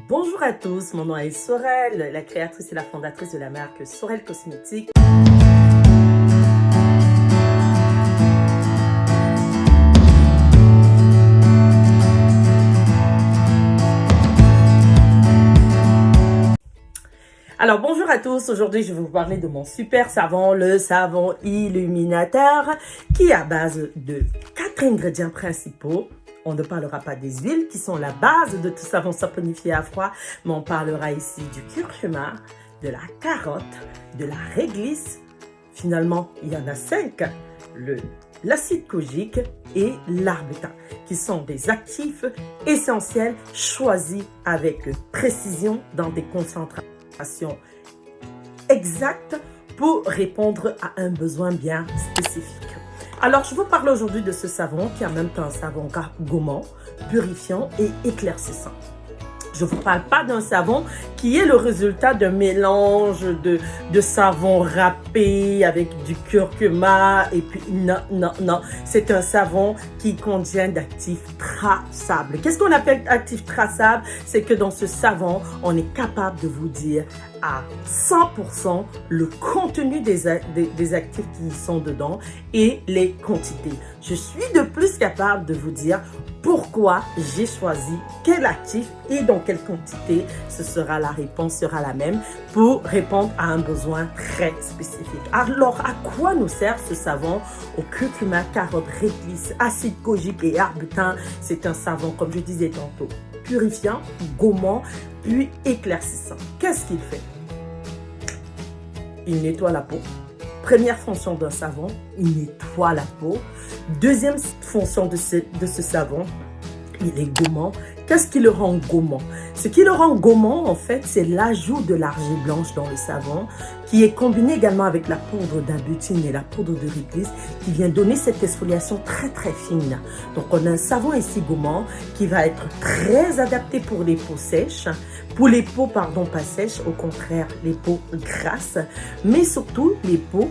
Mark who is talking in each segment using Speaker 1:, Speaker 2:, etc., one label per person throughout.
Speaker 1: Bonjour à tous, mon nom est Sorel, la créatrice et la fondatrice de la marque Sorel Cosmétiques. Alors bonjour à tous, aujourd'hui je vais vous parler de mon super savon, le savon illuminateur, qui est à base de 4 ingrédients principaux. On ne parlera pas des huiles qui sont la base de tout savon saponifié à froid, mais on parlera ici du curcuma, de la carotte, de la réglisse. Finalement, il y en a 5. L'acide kojique et l'arbutin, qui sont des actifs essentiels choisis avec précision dans des concentrations exactes pour répondre à un besoin bien spécifique. Alors, je vous parle aujourd'hui de ce savon qui est en même temps un savon gommant, purifiant et éclaircissant. Je ne vous parle pas d'un savon qui est le résultat d'un mélange de savon râpé avec du curcuma et puis non. C'est un savon qui contient d'actifs traçables. Qu'est-ce qu'on appelle actifs traçables? C'est que dans ce savon, on est capable de vous dire à 100% le contenu des actifs qui y sont dedans et les quantités. Je suis de plus capable de vous dire pourquoi j'ai choisi quel actif et dans quelle quantité. La réponse sera la même pour répondre à un besoin très spécifique. Alors, à quoi nous sert ce savon? Au curcuma, carotte, réglisse, acide kojique et arbutin. C'est un savon, comme je disais tantôt, purifiant, gommant, puis éclaircissant. Qu'est-ce qu'il fait? Il nettoie la peau. Première fonction d'un savon, il nettoie la peau. Deuxième fonction de ce savon, il est gommant. Qu'est-ce qui le rend gommant? Ce qui le rend gommant, en fait, c'est l'ajout de l'argile blanche dans le savon, qui est combiné également avec la poudre d'abutine et la poudre de réglisse, qui vient donner cette exfoliation très très fine. Donc, on a un savon ici gommant qui va être très adapté pour les peaux sèches, pour les peaux, pas sèches, au contraire, les peaux grasses, mais surtout les peaux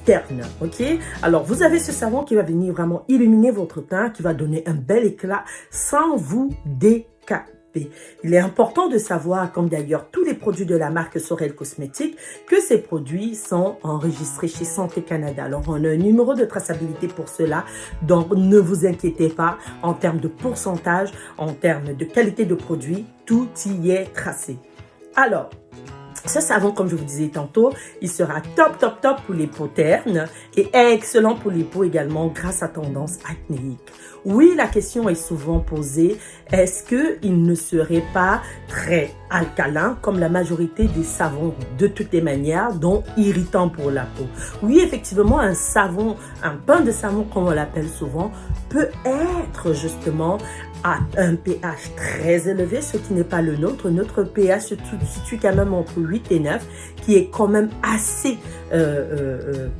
Speaker 1: ternes, ok? Alors, vous avez ce savon qui va venir vraiment illuminer votre teint, qui va donner un bel éclat sans vous décaper. Il est important de savoir, comme d'ailleurs tous les produits de la marque Sorel Cosmétiques, que ces produits sont enregistrés chez Santé Canada. Alors, on a un numéro de traçabilité pour cela, donc ne vous inquiétez pas en termes de pourcentage, en termes de qualité de produit, tout y est tracé. Alors, ce savon, comme je vous disais tantôt, il sera top pour les peaux ternes et excellent pour les peaux également grâce à tendance acnéique. Oui, la question est souvent posée, est-ce qu'il ne serait pas très alcalin comme la majorité des savons de toutes les manières, dont irritant pour la peau? Oui, effectivement, un savon, un pain de savon comme on l'appelle souvent, peut être justement à un pH très élevé, ce qui n'est pas le nôtre. Notre pH se situe quand même entre 8 et 9, qui est quand même assez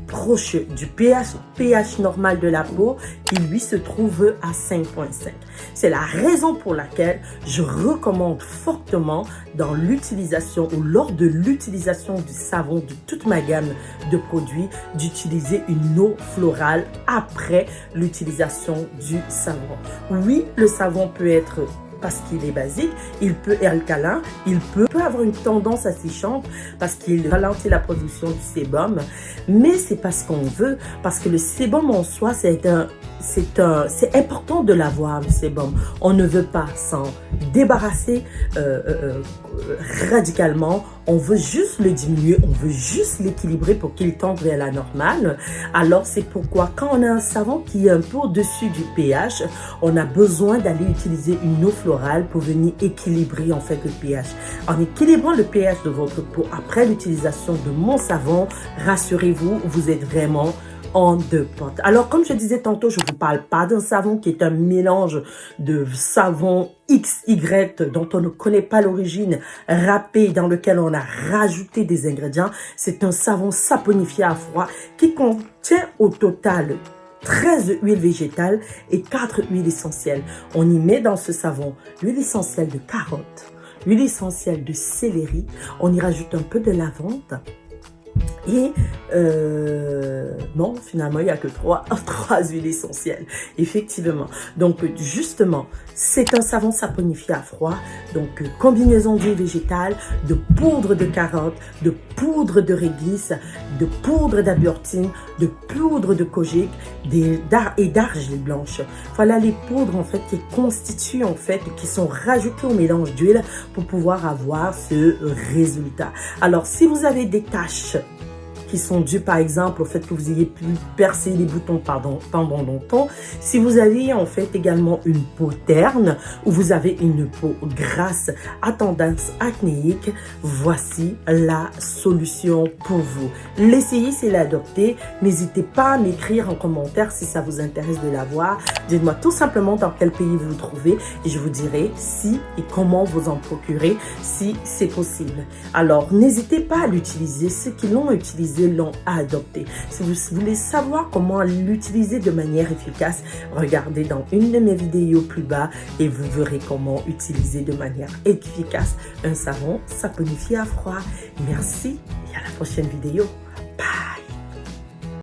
Speaker 1: proche du pH normal de la peau, qui lui se trouve à 5,5. C'est la raison pour laquelle je recommande fortement dans l'utilisation ou lors de l'utilisation du savon de toute ma gamme de produits, d'utiliser une eau florale après l'utilisation du savon. Oui, le savon peut être, parce qu'il est basique, il peut être alcalin, il peut avoir une tendance asséchante parce qu'il ralentit la production du sébum, mais c'est pas ce qu'on veut, parce que le sébum en soi, c'est important de l'avoir, le sébum. On ne veut pas s'en débarrasser radicalement, on veut juste le diminuer, on veut juste l'équilibrer pour qu'il tende vers la normale. Alors c'est pourquoi quand on a un savon qui est un peu au-dessus du pH, on a besoin d'aller utiliser une eau florale pour venir équilibrer en fait le pH. En équilibrant le pH de votre peau après l'utilisation de mon savon, rassurez-vous, vous êtes vraiment en deux potes. Alors, comme je disais tantôt, je ne vous parle pas d'un savon qui est un mélange de savon XY dont on ne connaît pas l'origine, râpé, dans lequel on a rajouté des ingrédients. C'est un savon saponifié à froid qui contient au total 13 huiles végétales et 4 huiles essentielles. On y met dans ce savon l'huile essentielle de carotte, l'huile essentielle de céleri, on y rajoute un peu de lavande. Et non, finalement, il n'y a que trois huiles essentielles, effectivement. Donc, justement, c'est un savon saponifié à froid. Donc, combinaison d'huile végétale, de poudre de carotte, de poudre de réglisse, de poudre d'aburtine, de poudre de kojic et d'argile blanche. Voilà les poudres, en fait, qui constituent, en fait, qui sont rajoutées au mélange d'huile pour pouvoir avoir ce résultat. Alors, si vous avez des taches qui sont dues par exemple au fait que vous ayez pu percer les boutons pendant longtemps, si vous avez en fait également une peau terne ou vous avez une peau grasse à tendance acnéique, voici la solution pour vous. L'essayer, c'est l'adopter. N'hésitez pas à m'écrire en commentaire si ça vous intéresse de l'avoir. Dites-moi tout simplement dans quel pays vous vous trouvez et je vous dirai si et comment vous en procurer si c'est possible. Alors, n'hésitez pas à l'utiliser. Ceux qui l'ont utilisé l'ont adopté. Si vous voulez savoir comment l'utiliser de manière efficace, regardez dans une de mes vidéos plus bas et vous verrez comment utiliser de manière efficace un savon saponifié à froid. Merci et à la prochaine vidéo.